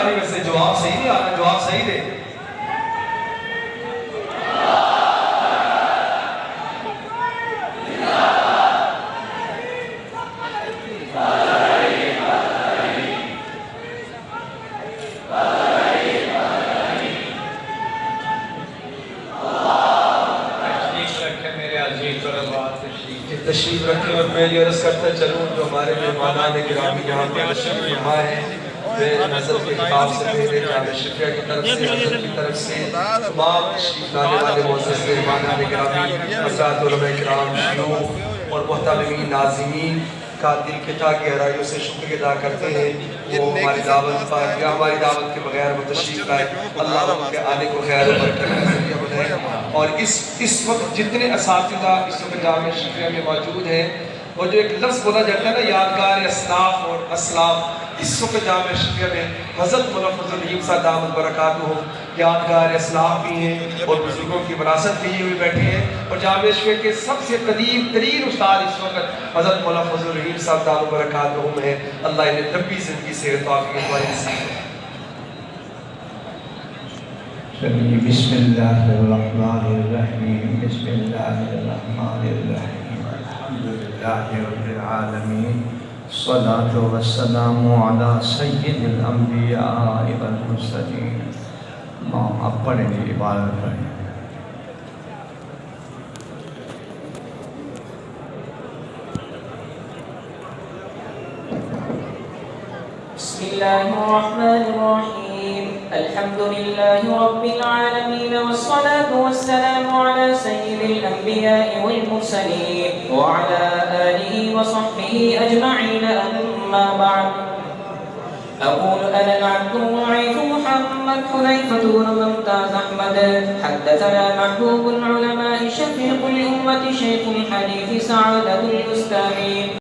آ رہی ویسے جواب صحیح نہیں آ رہا جواب صحیح دے تشریف رکھیں اور میں یہ عرض کرتا چلوں جو ہمارے مہمانان گرامی یہاں پہ تشریف فرما ہے میں نظر کے خطاب سے میرے جامع شفیہ کی طرف سے حضرت کی طرف سے تمام تشریف لانے والے معزز مہمانان گرامی حضرات علماء کرام شیوخ اور محترمین ناظرین کا دل کے گہرائیوں سے شکر ادا کرتے ہیں وہ ہماری دعوت پر یا ہماری دعوت کے بغیر وہ تشریف لائے اللہ ان کے آنے کو خیر و برکت کا ذریعہ بنائے اور اس وقت جتنے اساتذہ اس وقت جامع شفیہ میں موجود ہیں اور جو ایک لفظ بولا جاتا ہے نا یادگار اسلاف اور اسلاف اس وقت جامع شفیہ میں حضرت مولانا فضل الرحیم صاحب دامت برکاتہ یادگار اسلاف بھی ہیں اور بزرگوں کی وراثت بھی ہوئے بیٹھے ہیں اور جامع شفیہ کے سب سے قدیم ترین استاد اس وقت حضرت مولانا فضل الرحیم صاحب دامت برکاتہ ہیں اللہ انہیں لمبی زندگی سے عطا فرمائے بسم اللہ الرحمن الرحیم بسم اللہ الرحمن الرحیم الحمدللہ رب العالمین الصلاة والسلام علی سید الانبیاء والمرسلین آپ پڑھیں گے عبارت پڑھیں بسم اللہ الرحمن الرحیم الحمد لله رب العالمين والصلاة والسلام على سيد الأنبياء والمرسلين وعلى آله وصحبه أجمعين أما بعد أقول أنا العبد الضعيف محمد حذيفة بن ممتاز أحمد حدثنا محبوب العلماء شفيق الأمة شيخ الحديث سعادة المستعين